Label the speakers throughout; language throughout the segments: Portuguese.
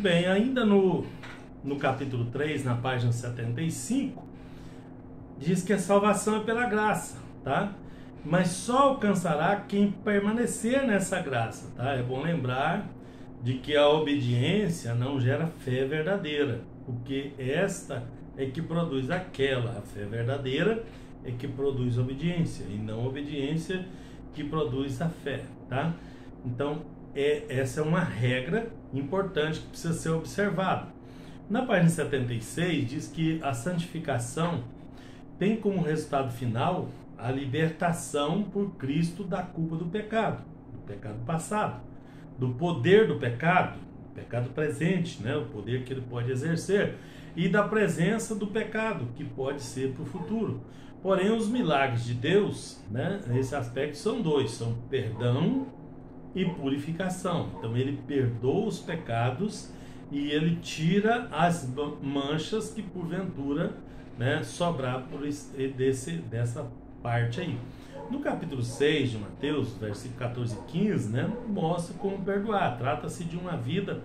Speaker 1: bem, ainda no capítulo 3, na página 75, diz que a salvação é pela graça, tá? Mas só alcançará quem permanecer nessa graça, tá? É bom lembrar de que a obediência não gera fé verdadeira, porque esta é que produz aquela. A fé verdadeira é que produz obediência, e não a obediência que produz a fé, tá? Então, essa é uma regra importante que precisa ser observada. Na página 76 diz que a santificação tem como resultado final a libertação por Cristo da culpa do pecado passado, do poder do pecado presente, né? O poder que ele pode exercer, e da presença do pecado, que pode ser para o futuro. Porém, os milagres de Deus, né, nesse aspecto são dois, são perdão e purificação. Então ele perdoa os pecados e ele tira as manchas que porventura, né, sobrar dessa parte aí. No capítulo 6 de Mateus, versículo 14 e 15, né, mostra como perdoar. Trata-se de uma vida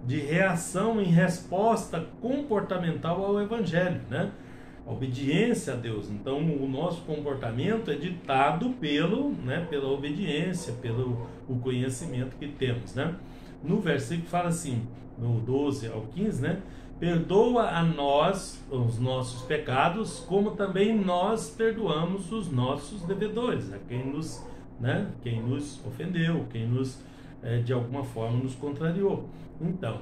Speaker 1: de reação em resposta comportamental ao Evangelho, né? A obediência a Deus. Então o nosso comportamento é ditado pela obediência, pelo o conhecimento que temos, né? No versículo fala assim, no 12 ao 15, né? Perdoa a nós os nossos pecados, como também nós perdoamos os nossos devedores, a quem nos ofendeu, quem nos de alguma forma nos contrariou. Então,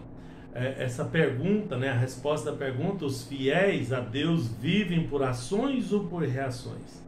Speaker 1: essa pergunta, né, a resposta da pergunta, os fiéis a Deus vivem por ações ou por reações?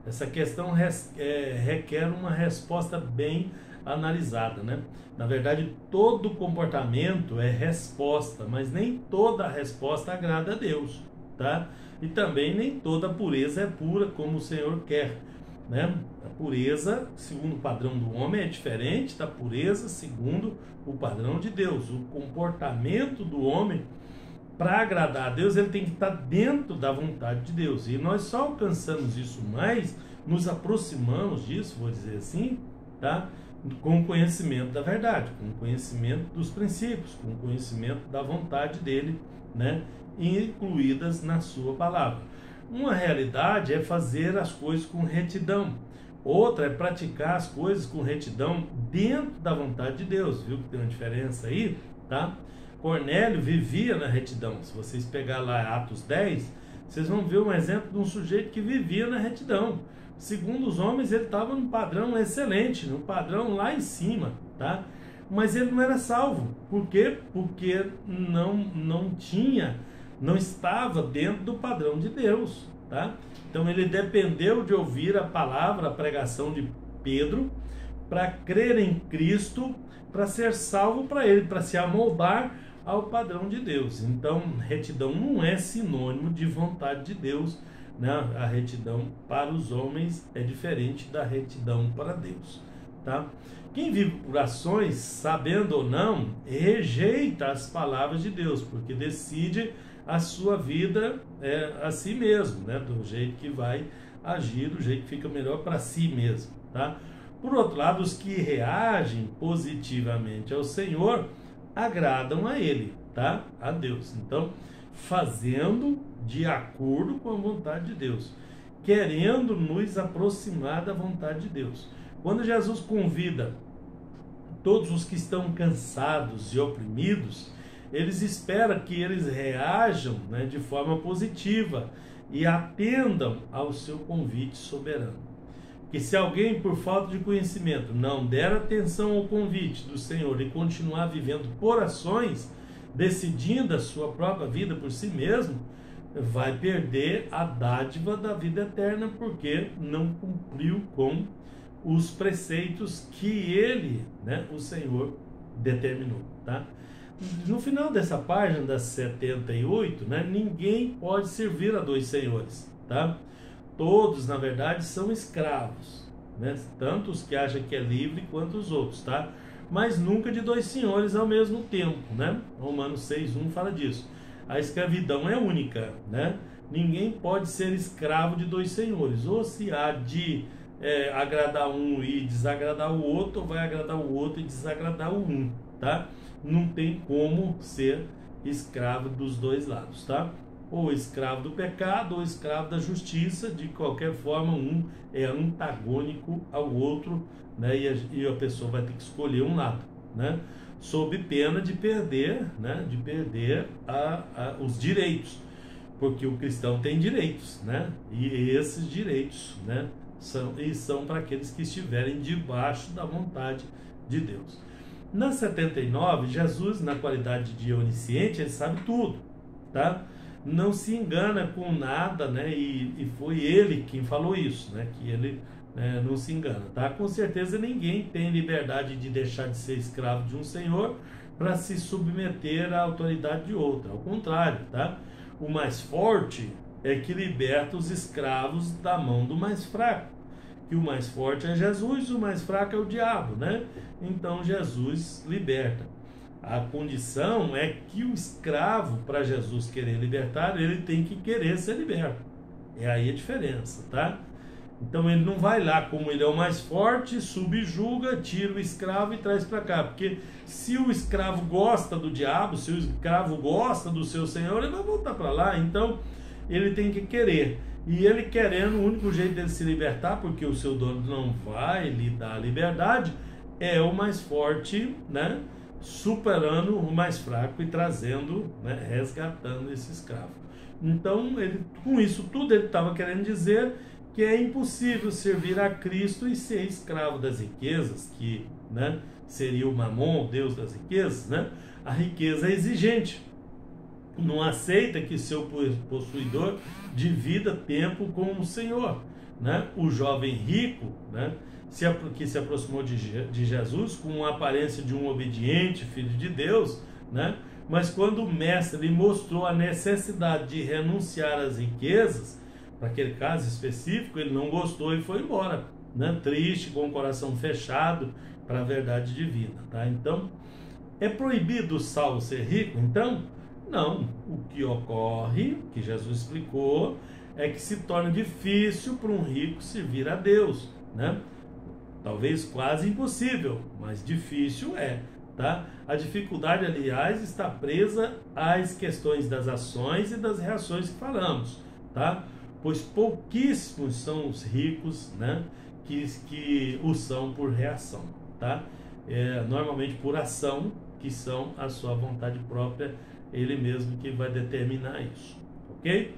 Speaker 1: Essa questão requer uma resposta bem analisada, né? Na verdade, todo comportamento é resposta, mas nem toda resposta agrada a Deus, tá? E também nem toda pureza é pura como o Senhor quer, né? A pureza, segundo o padrão do homem, é diferente da pureza segundo o padrão de Deus. O comportamento do homem, para agradar a Deus, ele tem que estar dentro da vontade de Deus. E nós só alcançamos isso mais, nos aproximamos disso, vou dizer assim, tá? Com o conhecimento da verdade, com o conhecimento dos princípios, com o conhecimento da vontade dele, né? Incluídas na sua palavra. Uma realidade é fazer as coisas com retidão. Outra é praticar as coisas com retidão dentro da vontade de Deus. Viu que tem uma diferença aí, tá? Cornélio vivia na retidão. Se vocês pegar lá Atos 10, vocês vão ver um exemplo de um sujeito que vivia na retidão. Segundo os homens, ele estava num padrão excelente, num padrão lá em cima, tá? Mas ele não era salvo. Por quê? Porque não estava dentro do padrão de Deus, tá? Então ele dependeu de ouvir a palavra, a pregação de Pedro, para crer em Cristo, para ser salvo para ele, para se amoldar ao padrão de Deus. Então, retidão não é sinônimo de vontade de Deus, né? A retidão para os homens é diferente da retidão para Deus, tá? Quem vive por ações, sabendo ou não, rejeita as palavras de Deus, porque decide a sua vida a si mesmo, né? Do jeito que vai agir, do jeito que fica melhor para si mesmo, tá? Por outro lado, os que reagem positivamente ao Senhor agradam a Ele, tá? A Deus. Então, fazendo de acordo com a vontade de Deus, querendo nos aproximar da vontade de Deus. Quando Jesus convida todos os que estão cansados e oprimidos, eles esperam que eles reajam, né, de forma positiva e atendam ao seu convite soberano. Que se alguém, por falta de conhecimento, não der atenção ao convite do Senhor e continuar vivendo por ações, decidindo a sua própria vida por si mesmo, vai perder a dádiva da vida eterna, porque não cumpriu com os preceitos que ele, né, o Senhor, determinou, tá? No final dessa página, das 78, né, ninguém pode servir a dois senhores, tá? Todos, na verdade, são escravos, né? Tanto os que acham que é livre quanto os outros, tá? Mas nunca de dois senhores ao mesmo tempo, né? Romanos 6:1 fala disso. A escravidão é única, né? Ninguém pode ser escravo de dois senhores. Ou se há de agradar um e desagradar o outro, ou vai agradar o outro e desagradar o um, tá? não tem como ser escravo dos dois lados, tá? Ou escravo do pecado ou escravo da justiça. De qualquer forma, um é antagônico ao outro, né? E a pessoa vai ter que escolher um lado, né? Sob pena de perder, né? De perder os direitos, porque o cristão tem direitos, né? E esses direitos, né? São para aqueles que estiverem debaixo da vontade de Deus. Na 79, Jesus, na qualidade de onisciente, ele sabe tudo, tá? Não se engana com nada, né? E foi ele quem falou isso, né? Que ele não se engana, tá? Com certeza ninguém tem liberdade de deixar de ser escravo de um senhor para se submeter à autoridade de outro. Ao contrário, tá? O mais forte é que liberta os escravos da mão do mais fraco. Que o mais forte é Jesus, o mais fraco é o diabo, né? Então Jesus liberta. A condição é que o escravo, para Jesus querer libertar, ele tem que querer ser liberto. É aí a diferença, tá? Então ele não vai lá, como ele é o mais forte, subjuga, tira o escravo e traz para cá. Porque se o escravo gosta do diabo, se o escravo gosta do seu senhor, ele vai voltar para lá. Então ele tem que querer. E ele querendo, o único jeito dele se libertar, porque o seu dono não vai lhe dar a liberdade, é o mais forte, né? Superando o mais fraco e trazendo, né? Resgatando esse escravo. Então, com isso tudo, ele estava querendo dizer que é impossível servir a Cristo e ser escravo das riquezas, que, né? Seria o Mamon, o Deus das riquezas, né? A riqueza é exigente. Não aceita que seu possuidor divida tempo com o Senhor, né? O jovem rico, né? Que se aproximou de Jesus com a aparência de um obediente filho de Deus, né? Mas quando o mestre lhe mostrou a necessidade de renunciar às riquezas, para aquele caso específico, ele não gostou e foi embora, né? Triste, com o coração fechado para a verdade divina, tá? Então, é proibido o salvo ser rico? Então, não. O que ocorre, que Jesus explicou, é que se torna difícil para um rico servir a Deus, né? Talvez quase impossível, mas difícil é, tá? A dificuldade, aliás, está presa às questões das ações e das reações que falamos, tá? Pois pouquíssimos são os ricos, né? Que o são por reação, tá? Normalmente por ação, que são a sua vontade própria, ele mesmo que vai determinar isso, ok?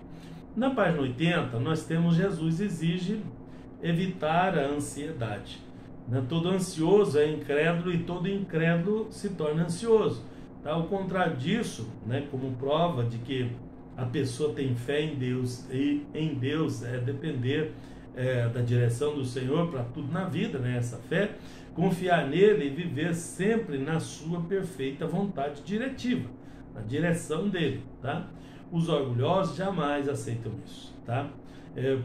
Speaker 1: Na página 80, nós temos Jesus exige evitar a ansiedade. Todo ansioso é incrédulo e todo incrédulo se torna ansioso. Tá? Ao contrário disso, né, como prova de que a pessoa tem fé em Deus e em Deus é depender da direção do Senhor para tudo na vida, né? Essa fé, confiar nele e viver sempre na sua perfeita vontade diretiva, na direção dele, tá? Os orgulhosos jamais aceitam isso, tá?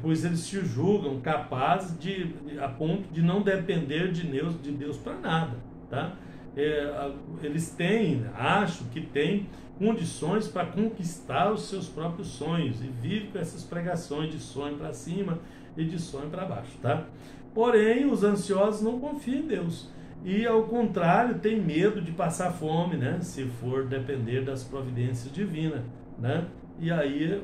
Speaker 1: Pois eles se julgam capazes a ponto de não depender de Deus para nada, tá? Eles acho que têm condições para conquistar os seus próprios sonhos e vivem com essas pregações de sonho para cima e de sonho para baixo, tá? Porém, os ansiosos não confiam em Deus e, ao contrário, têm medo de passar fome, né? Se for depender das providências divinas, né? E aí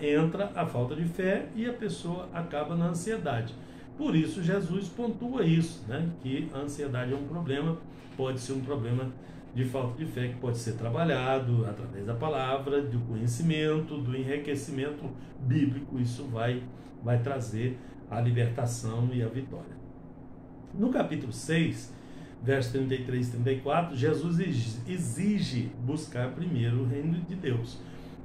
Speaker 1: entra a falta de fé e a pessoa acaba na ansiedade. Por isso Jesus pontua isso, né? Que a ansiedade é um problema, pode ser um problema de falta de fé, que pode ser trabalhado através da palavra, do conhecimento, do enriquecimento bíblico. Isso vai trazer a libertação e a vitória. No capítulo 6, versos 33 e 34, Jesus exige buscar primeiro o reino de Deus,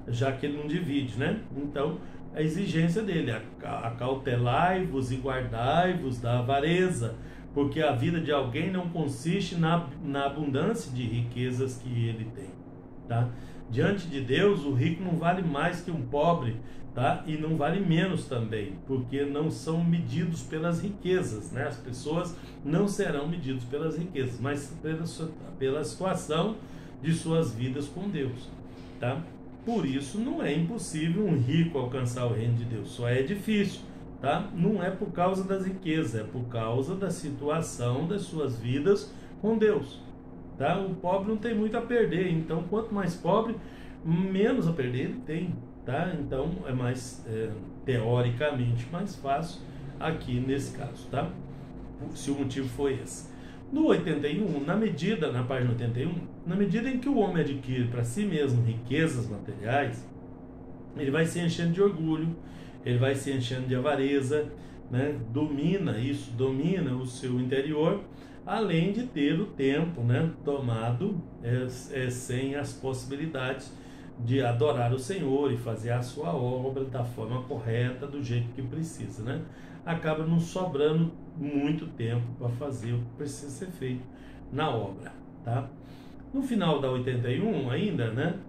Speaker 1: já que ele não divide, né? Então, a exigência dele, acautelai-vos e guardai-vos da avareza, porque a vida de alguém não consiste na abundância de riquezas que ele tem, tá? Diante de Deus, o rico não vale mais que um pobre, tá? E não vale menos também, porque não são medidos pelas riquezas, né? As pessoas não serão medidas pelas riquezas, mas pela situação de suas vidas com Deus, tá? Por isso não é impossível um rico alcançar o reino de Deus, só é difícil, tá? Não é por causa das riquezas, é por causa da situação das suas vidas com Deus, tá? O pobre não tem muito a perder, então quanto mais pobre, menos a perder ele tem, tá? Então é mais, teoricamente, mais fácil aqui nesse caso, tá? Se o motivo foi esse. No 81, na página 81, na medida em que o homem adquire para si mesmo riquezas materiais, ele vai se enchendo de orgulho, ele vai se enchendo de avareza, né? Domina o seu interior, além de ter o tempo, né, tomado sem as possibilidades de adorar o Senhor e fazer a sua obra da forma correta, do jeito que precisa, né? Acaba não sobrando muito tempo para fazer o que precisa ser feito na obra, tá? No final da 81 ainda, né?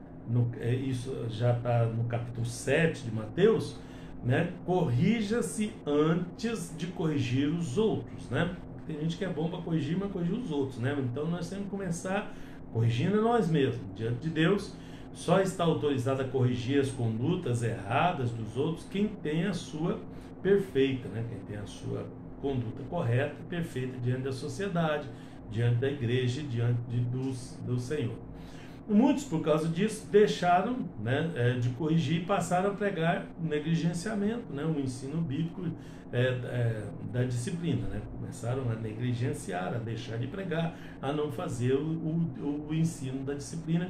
Speaker 1: Isso já está no capítulo 7 de Mateus, né? Corrija-se antes de corrigir os outros, né? Tem gente que é bom para corrigir, mas corrigir os outros, né? Então nós temos que começar corrigindo nós mesmos. Diante de Deus, só está autorizado a corrigir as condutas erradas dos outros quem tem a sua perfeita, né? Quem tem a sua conduta correta e perfeita diante da sociedade, diante da igreja e diante do Senhor. Muitos, por causa disso, deixaram, né, de corrigir e passaram a pregar o negligenciamento, né, o ensino bíblico da disciplina, né? Começaram a negligenciar, a deixar de pregar, a não fazer o ensino da disciplina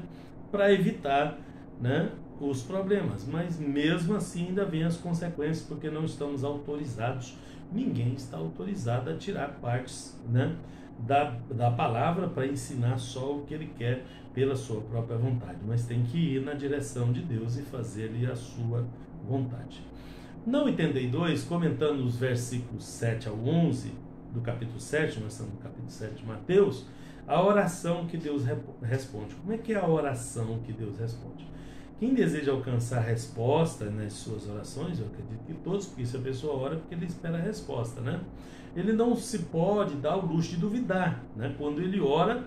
Speaker 1: para evitar, né, os problemas. Mas mesmo assim ainda vem as consequências, porque não estamos autorizados, ninguém está autorizado a tirar partes, né, da palavra para ensinar só o que ele quer pela sua própria vontade, mas tem que ir na direção de Deus e fazer-lhe a sua vontade. No 82, comentando os versículos 7 ao 11 do capítulo 7, nós estamos no capítulo 7 de Mateus, a oração que Deus responde. Como é que é a oração que Deus responde? Quem deseja alcançar resposta nas suas orações, eu acredito que todos, porque se a pessoa ora, porque ele espera a resposta, né? Ele não se pode dar o luxo de duvidar, né? Quando ele ora,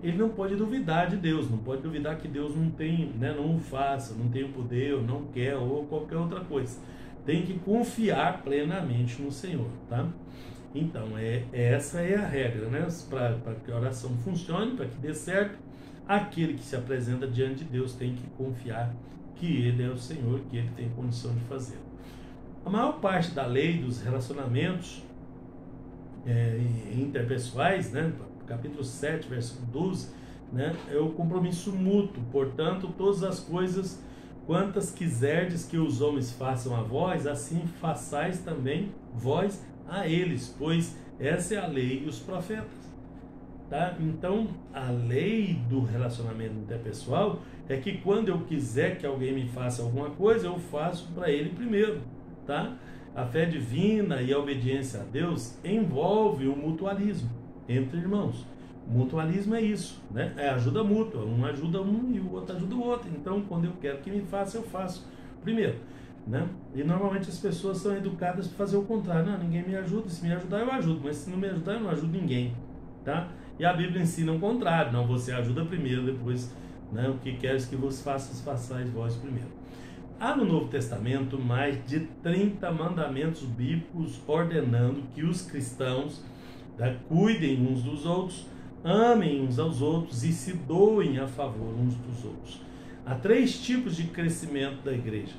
Speaker 1: ele não pode duvidar de Deus, não pode duvidar que Deus não tem, né, não o faça, não tem o poder, ou não quer, ou qualquer outra coisa. Tem que confiar plenamente no Senhor, tá? Então, essa é a regra, né? Para que a oração funcione, para que dê certo, aquele que se apresenta diante de Deus tem que confiar que Ele é o Senhor, que Ele tem condição de fazer. A maior parte da lei dos relacionamentos interpessoais, né? Capítulo 7, versículo 12, né? É o compromisso mútuo. Portanto, todas as coisas quantas quiserdes que os homens façam a vós, assim façais também vós a eles, pois essa é a lei e os profetas. Tá? Então, a lei do relacionamento interpessoal é que quando eu quiser que alguém me faça alguma coisa, eu faço para ele primeiro. Tá? A fé divina e a obediência a Deus envolve o mutualismo entre irmãos. Mutualismo é isso, né? É ajuda mútua, um ajuda um e o outro ajuda o outro. Então, quando eu quero que me faça, eu faço primeiro, né? E normalmente as pessoas são educadas para fazer o contrário. Não, ninguém me ajuda, se me ajudar eu ajudo, mas se não me ajudar eu não ajudo ninguém, tá? E a Bíblia ensina o contrário, não, você ajuda primeiro, depois, né, o que queres que vos façais vós primeiro. Há no Novo Testamento mais de 30 mandamentos bíblicos ordenando que os cristãos, tá, cuidem uns dos outros, amem uns aos outros e se doem a favor uns dos outros. Há 3 tipos de crescimento da igreja: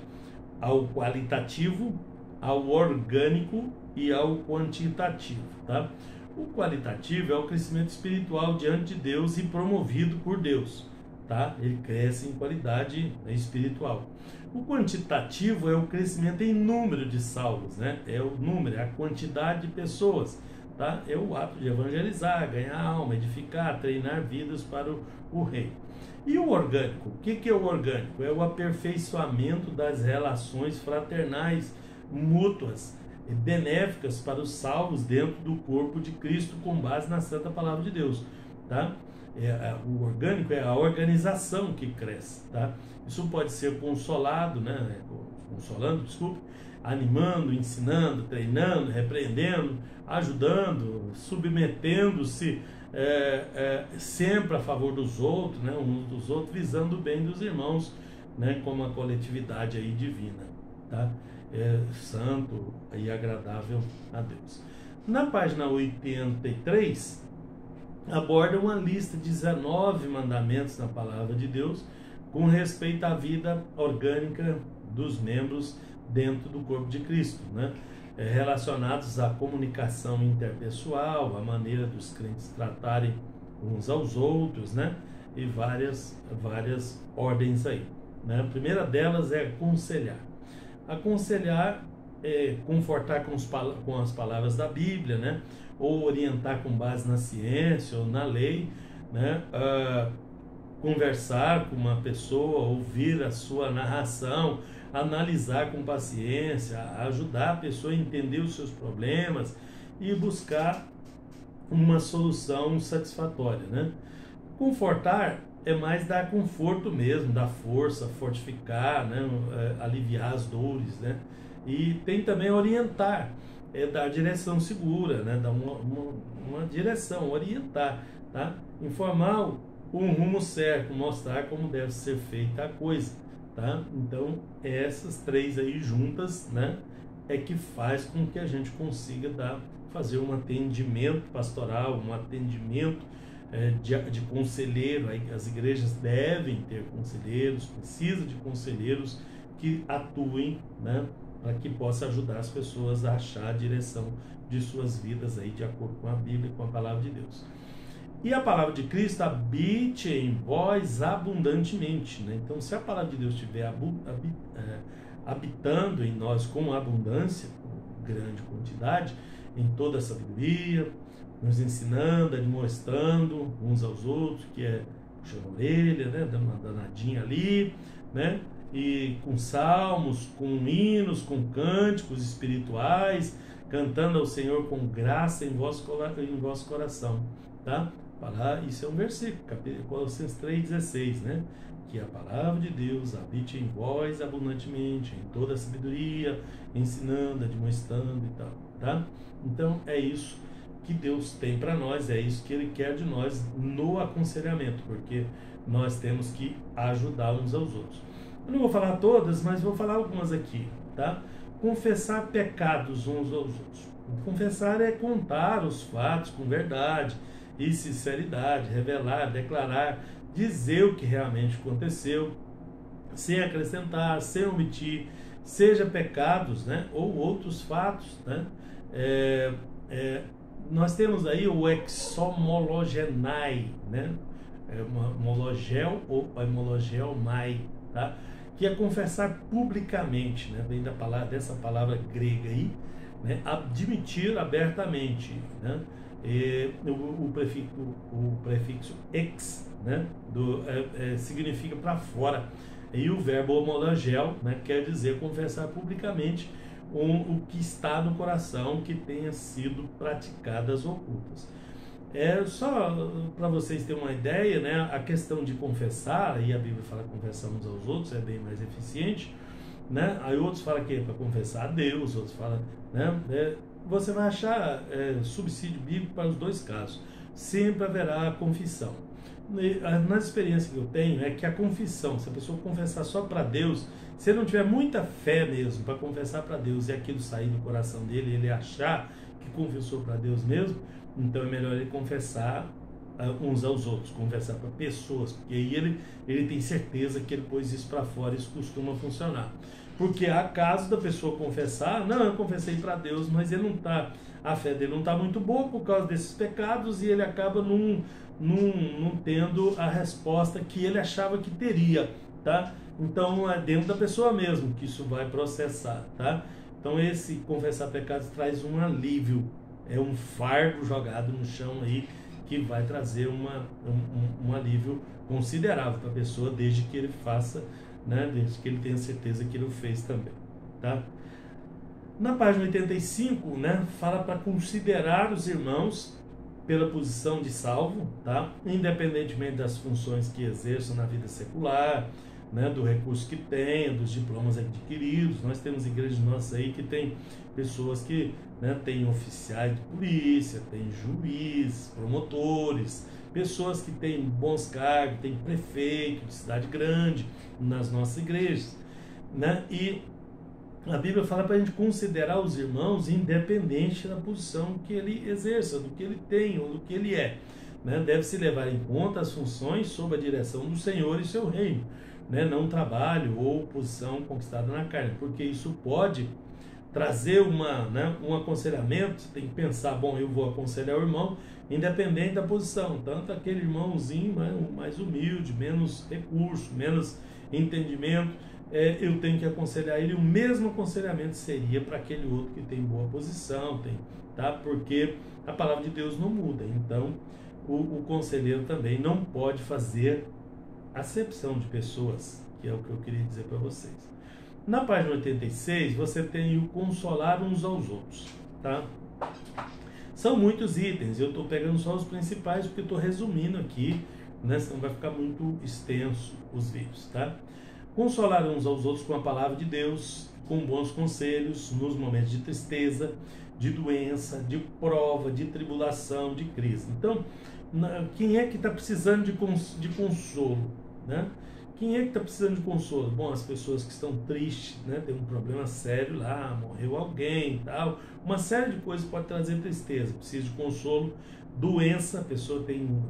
Speaker 1: ao qualitativo, ao orgânico e ao quantitativo, tá? O qualitativo é o crescimento espiritual diante de Deus e promovido por Deus, tá? Ele cresce em qualidade espiritual. O quantitativo é o crescimento em número de salvos, né? É o número, é a quantidade de pessoas, tá? É o ato de evangelizar, ganhar alma, edificar, treinar vidas para o reino. E o orgânico? O que é o orgânico? É o aperfeiçoamento das relações fraternais, mútuas e benéficas para os salvos dentro do corpo de Cristo, com base na santa palavra de Deus, tá? O orgânico é a organização que cresce, tá? Isso pode ser consolando, animando, ensinando, treinando, repreendendo, ajudando, submetendo-se sempre a favor dos outros, né, uns dos outros, visando o bem dos irmãos, né, como a coletividade aí divina, tá? Santo e agradável a Deus. Na página 83, aborda uma lista de 19 mandamentos na palavra de Deus com respeito à vida orgânica dos membros dentro do corpo de Cristo, né? Relacionados à comunicação interpessoal, à maneira dos crentes tratarem uns aos outros, né? E várias ordens aí, né? A primeira delas é aconselhar. Aconselhar é confortar com as palavras da Bíblia, né? Ou orientar com base na ciência ou na lei, né? Conversar com uma pessoa, ouvir a sua narração, analisar com paciência, ajudar a pessoa a entender os seus problemas e buscar uma solução satisfatória, né? Confortar é mais dar conforto mesmo, dar força, fortificar, né? Aliviar as dores, né? E tem também orientar, dar direção segura, né? Dar uma direção, orientar, tá? Informar um rumo certo, mostrar como deve ser feita a coisa, tá? Então, essas três aí juntas, né, é que faz com que a gente consiga fazer um atendimento pastoral, um atendimento de conselheiro. Aí as igrejas devem ter conselheiros, precisam de conselheiros que atuem, né, para que possa ajudar as pessoas a achar a direção de suas vidas aí de acordo com a Bíblia e com a palavra de Deus. E a palavra de Cristo habite em vós abundantemente, né? Então, se a palavra de Deus estiver habitando em nós com abundância, com grande quantidade, em toda a sabedoria, nos ensinando, admoestando uns aos outros, que é puxando a orelha, né? Dando uma danadinha ali, né? E com salmos, com hinos, com cânticos espirituais, cantando ao Senhor com graça em vosso coração, tá? Isso é um versículo, Colossenses 3,16, né? Que a palavra de Deus habite em vós abundantemente, em toda a sabedoria, ensinando, admoestando e tal, tá? Então é isso que Deus tem para nós, é isso que Ele quer de nós no aconselhamento, porque nós temos que ajudar uns aos outros. Eu não vou falar todas, mas vou falar algumas aqui, tá? Confessar pecados uns aos outros. Confessar é contar os fatos com verdade e sinceridade, revelar, declarar, dizer o que realmente aconteceu, sem acrescentar, sem omitir, seja pecados, né, ou outros fatos, né? Nós temos aí o exomologenai, né? Homologel ou homologelmai, tá? Que é confessar publicamente, né? Vem dessa palavra grega aí, né? Admitir abertamente, né? O prefixo ex, né? Significa para fora, e o verbo homologel, né? Quer dizer confessar publicamente o que está no coração, que tenha sido praticadas ocultas. Só para vocês terem uma ideia, né? A questão de confessar, aí a Bíblia fala confessar uns aos outros, é bem mais eficiente, né? Aí outros falam que é para confessar a Deus, outros falam, né? Você vai achar subsídio bíblico para os dois casos. Sempre haverá a confissão. Nas experiências que eu tenho, é que a confissão, se a pessoa confessar só para Deus, se ele não tiver muita fé mesmo para confessar para Deus e aquilo sair do coração dele, ele achar que confessou para Deus mesmo, então é melhor ele confessar uns aos outros, confessar para pessoas, porque aí ele tem certeza que ele pôs isso para fora. Isso costuma funcionar. Porque há casos da pessoa confessar, não, eu confessei para Deus, mas a fé dele não está muito boa por causa desses pecados, e ele acaba não tendo a resposta que ele achava que teria, tá? Então é dentro da pessoa mesmo que isso vai processar, tá? Então esse confessar pecados traz um alívio, é um fardo jogado no chão aí, que vai trazer um alívio considerável para a pessoa, desde que ele faça, né, desde que ele tenha certeza que ele o fez também, tá? Na página 85, né, fala para considerar os irmãos pela posição de salvo, tá? Independentemente das funções que exerçam na vida secular, né, do recurso que tem, dos diplomas adquiridos. Nós temos igrejas nossas aí que tem pessoas que, né, tem oficiais de polícia, tem juízes, promotores, pessoas que têm bons cargos, tem prefeito de cidade grande nas nossas igrejas, né? E a Bíblia fala para a gente considerar os irmãos independente da posição que ele exerça, do que ele tem ou do que ele é. né, deve-se levar em conta as funções sob a direção do Senhor e seu reino, né, não trabalho ou posição conquistada na carne, porque isso pode trazer um aconselhamento. Você tem que pensar, bom, eu vou aconselhar o irmão independente da posição, tanto aquele irmãozinho mais humilde, menos recurso, menos entendimento, eu tenho que aconselhar ele. O mesmo aconselhamento seria para aquele outro que tem boa posição, tá? Porque a palavra de Deus não muda. Então o conselheiro também não pode fazer acepção de pessoas, que é o que eu queria dizer para vocês. Na página 86 você tem o consolar uns aos outros, tá? São muitos itens, eu estou pegando só os principais porque estou resumindo aqui, né? Senão vai ficar muito extenso os vídeos, tá? Consolar uns aos outros com a palavra de Deus, com bons conselhos nos momentos de tristeza, de doença, de prova, de tribulação, de crise. Então, quem é que está precisando de consolo, né? Quem é que está precisando de consolo? Bom, as pessoas que estão tristes, né? Tem um problema sério lá, morreu alguém e tal. Uma série de coisas pode trazer tristeza, precisa de consolo. Doença, a pessoa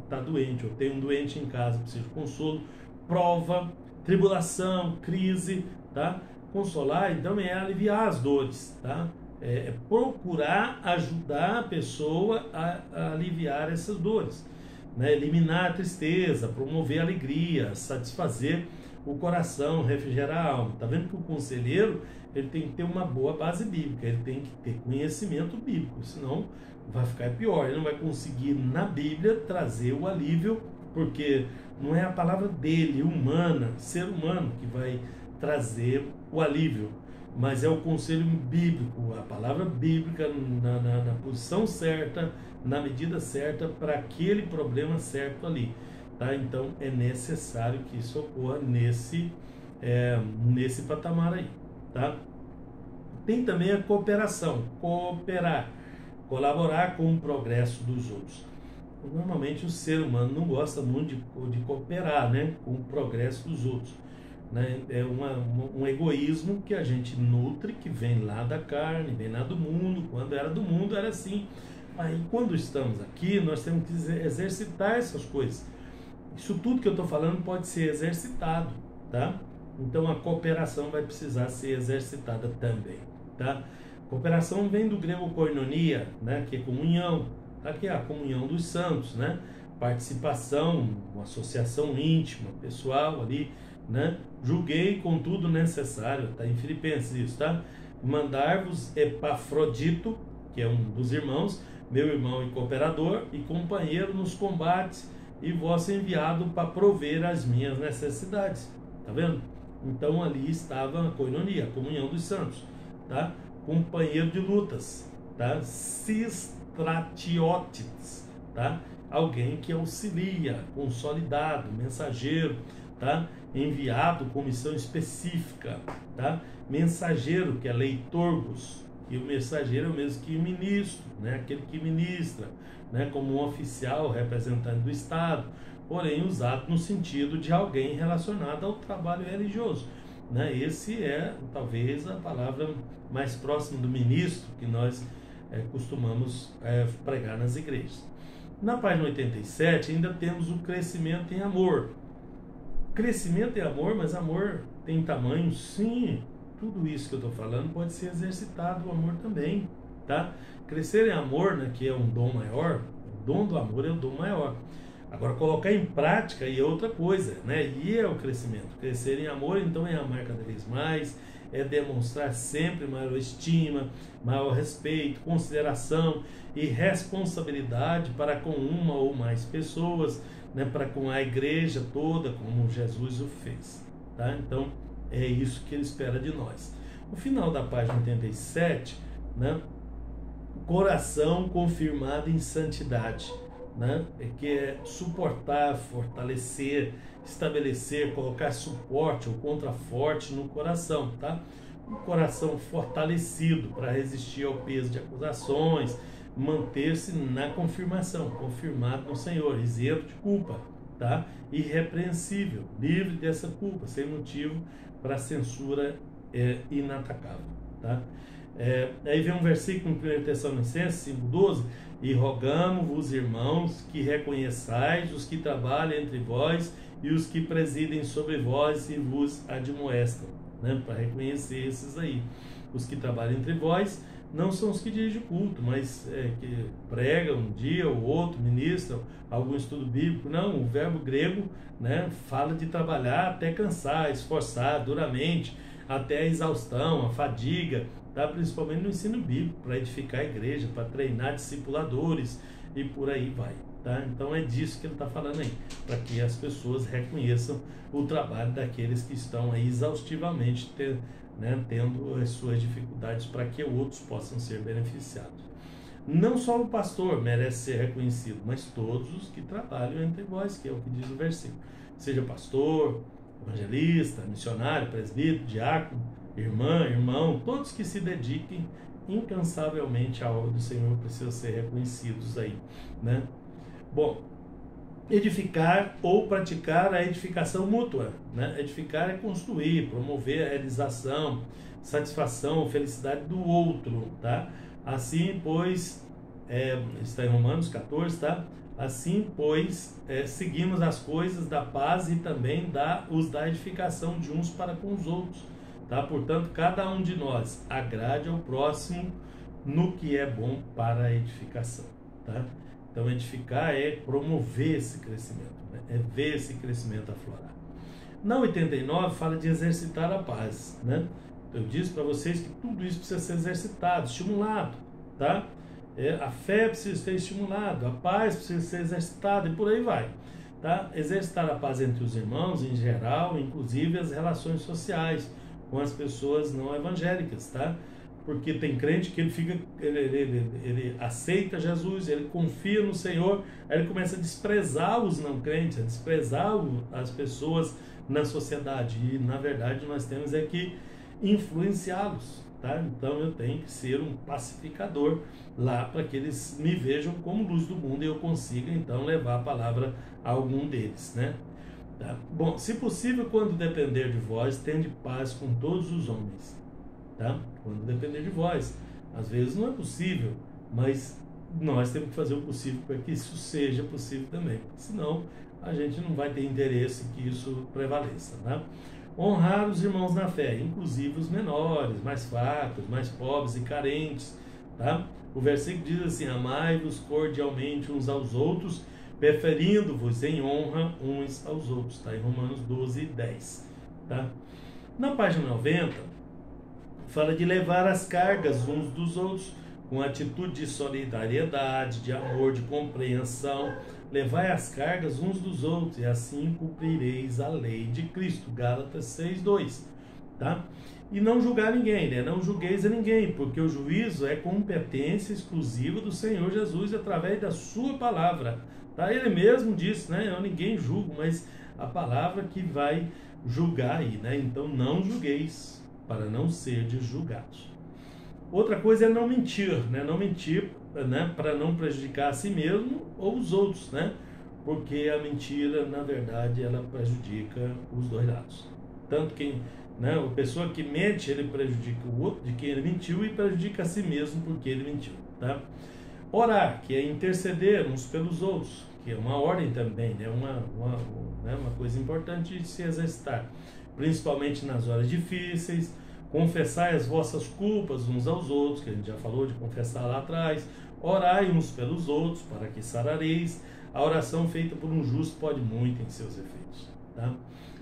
Speaker 1: está doente, ou tem um doente em casa, precisa de consolo. Prova, tribulação, crise, tá? Consolar, então, é aliviar as dores, tá? É procurar ajudar a pessoa a aliviar essas dores, né? Eliminar a tristeza, promover a alegria, satisfazer o coração, refrigerar a alma. Tá vendo que o conselheiro, ele tem que ter uma boa base bíblica, ele tem que ter conhecimento bíblico, senão vai ficar pior, ele não vai conseguir na Bíblia trazer o alívio, porque não é a palavra dele, humana, ser humano, que vai trazer o alívio, mas é o conselho bíblico, a palavra bíblica na posição certa, na medida certa, para aquele problema certo ali, tá? Então é necessário que isso ocorra nesse patamar aí, tá? Tem também a cooperação, cooperar, colaborar com o progresso dos outros. Normalmente o ser humano não gosta muito de cooperar, né, com o progresso dos outros, né? É um egoísmo que a gente nutre, que vem lá da carne, vem lá do mundo. Quando era do mundo era assim. Aí quando estamos aqui, nós temos que exercitar essas coisas. Isso tudo que eu estou falando pode ser exercitado, tá? Então a cooperação vai precisar ser exercitada também, tá? Cooperação vem do grego koinonia, né, que é comunhão, tá? Que é a comunhão dos santos, né? Participação, uma associação íntima, pessoal ali, né? Julguei com tudo necessário, tá em Filipenses isso, tá? Mandar-vos Epafrodito, que é um dos irmãos, meu irmão e cooperador e companheiro nos combates, e vosso enviado para prover as minhas necessidades, tá vendo? Então ali estava a koinonia, a comunhão dos santos, tá? Companheiro de lutas, tá? Sistratiotes, tá? Alguém que auxilia, consolidado, mensageiro, tá? Enviado com missão específica, tá? Mensageiro, que é leitorgos, e o mensageiro é o mesmo que o ministro, né? Aquele que ministra, né? Como um oficial, representante do Estado, porém usado no sentido de alguém relacionado ao trabalho religioso, né? Esse é talvez a palavra mais próxima do ministro que nós costumamos pregar nas igrejas. Na página 87 ainda temos o crescimento em amor. Crescimento em amor, mas amor tem tamanho? Sim, tudo isso que eu estou falando pode ser exercitado, o amor também, tá? Crescer em amor, né, que é um dom maior, o dom do amor é o dom maior. Agora, colocar em prática aí é outra coisa, né? E é o crescimento. Crescer em amor, então, é amar cada vez mais, é demonstrar sempre maior estima, maior respeito, consideração e responsabilidade para com uma ou mais pessoas, né? Para com a igreja toda, como Jesus o fez, tá? Então, é isso que ele espera de nós. No final da página 87, né? Coração confirmado em santidade, né? Que é suportar, fortalecer, estabelecer, colocar suporte ou contraforte no coração, tá? Um coração fortalecido para resistir ao peso de acusações, manter-se na confirmação, confirmado no Senhor, isento de culpa, tá? Irrepreensível, livre dessa culpa, sem motivo para censura inatacável, tá? Aí vem um versículo em 1 Tessalonicenses 5,12: e rogamo-vos, irmãos, que reconheçais os que trabalham entre vós e os que presidem sobre vós e vos admoestam, né? Para reconhecer esses aí. Os que trabalham entre vós não são os que dirigem o culto, mas que pregam um dia ou outro, ministram algum estudo bíblico. Não, o verbo grego, né, fala de trabalhar até cansar, esforçar duramente, até a exaustão, a fadiga, tá? Principalmente no ensino bíblico, para edificar a igreja, para treinar discipuladores e por aí vai. Tá? Então é disso que ele está falando aí, para que as pessoas reconheçam o trabalho daqueles que estão aí exaustivamente tendo as suas dificuldades, para que outros possam ser beneficiados. Não só o pastor merece ser reconhecido, mas todos os que trabalham entre vós, que é o que diz o versículo. Seja pastor, evangelista, missionário, presbítero, diácono, irmã, irmão, todos que se dediquem incansavelmente à obra do Senhor precisam ser reconhecidos aí, né? Bom, edificar ou praticar a edificação mútua, né? Edificar é construir, promover a realização, satisfação, felicidade do outro, tá? Assim, pois, está em Romanos 14, tá? Assim, pois, seguimos as coisas da paz e também os da edificação de uns para com os outros, tá? Portanto, cada um de nós agrade ao próximo no que é bom para a edificação, tá? Então, edificar é promover esse crescimento, né? É ver esse crescimento aflorar. Na 89 fala de exercitar a paz, né? Eu disse para vocês que tudo isso precisa ser exercitado, estimulado, tá? A fé precisa ser estimulada, a paz precisa ser exercitada e por aí vai, tá? Exercitar a paz entre os irmãos em geral, inclusive as relações sociais com as pessoas não evangélicas, tá? Porque tem crente que ele aceita Jesus, ele confia no Senhor, aí ele começa a desprezar os não crentes, a desprezar as pessoas na sociedade, e na verdade nós temos que influenciá-los, tá? Então eu tenho que ser um pacificador lá para que eles me vejam como luz do mundo e eu consiga então levar a palavra a algum deles, né? Tá? Bom, se possível, quando depender de vós, tende paz com todos os homens, tá? Quando depender de vós. Às vezes não é possível, mas nós temos que fazer o possível para que isso seja possível também, senão a gente não vai ter interesse que isso prevaleça, tá? Honrar os irmãos na fé, inclusive os menores, mais fracos, mais pobres e carentes, tá? O versículo diz assim: amai-vos cordialmente uns aos outros, preferindo-vos em honra uns aos outros, tá? Em Romanos 12:10, tá? Na página 90, fala de levar as cargas uns dos outros, com atitude de solidariedade, de amor, de compreensão. Levai as cargas uns dos outros, e assim cumprireis a lei de Cristo. Gálatas 6:2, tá? E não julgar ninguém, né? Não julgueis a ninguém, porque o juízo é competência exclusiva do Senhor Jesus através da sua palavra, tá? Ele mesmo disse, né? Eu ninguém julgo, mas a palavra que vai julgar aí, né? Então não julgueis, para não serdes julgados. Outra coisa é não mentir, né? Não mentir, né? Para não prejudicar a si mesmo ou os outros, né? Porque a mentira, na verdade, ela prejudica os dois lados. Tanto quem, né? A pessoa que mente, ele prejudica o outro de quem ele mentiu e prejudica a si mesmo porque ele mentiu, tá? Orar, que é interceder uns pelos outros, que é uma ordem também, né? Uma coisa importante de se exercitar, principalmente nas horas difíceis. Confessai as vossas culpas uns aos outros, que a gente já falou de confessar lá atrás. Orai uns pelos outros, para que sarareis. A oração feita por um justo pode muito em seus efeitos, tá?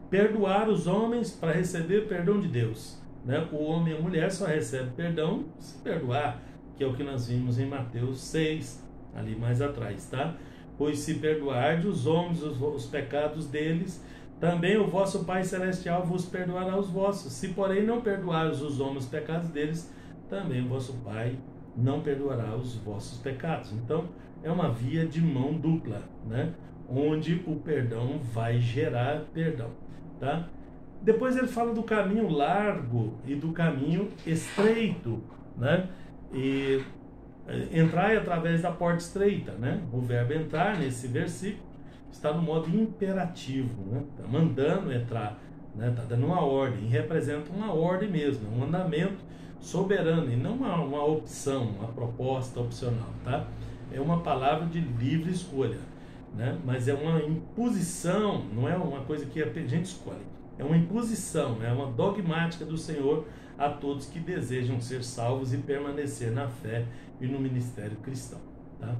Speaker 1: Perdoar os homens para receber perdão de Deus, né? O homem e a mulher só recebem perdão se perdoar, que é o que nós vimos em Mateus 6, ali mais atrás, tá? Pois se perdoardes os homens os pecados deles, também o vosso Pai Celestial vos perdoará os vossos. Se, porém, não perdoares os homens os pecados deles, também o vosso Pai não perdoará os vossos pecados. Então, é uma via de mão dupla, né? Onde o perdão vai gerar perdão, tá? Depois ele fala do caminho largo e do caminho estreito, né? E entrai através da porta estreita, né? O verbo entrar nesse versículo está no modo imperativo, né? Está mandando entrar, né? Está dando uma ordem, e representa uma ordem mesmo, um mandamento soberana e não uma opção, uma proposta opcional, tá? É uma palavra de livre escolha, né? Mas é uma imposição, não é uma coisa que a gente escolhe. É uma imposição, é uma dogmática do Senhor a todos que desejam ser salvos e permanecer na fé e no ministério cristão, tá?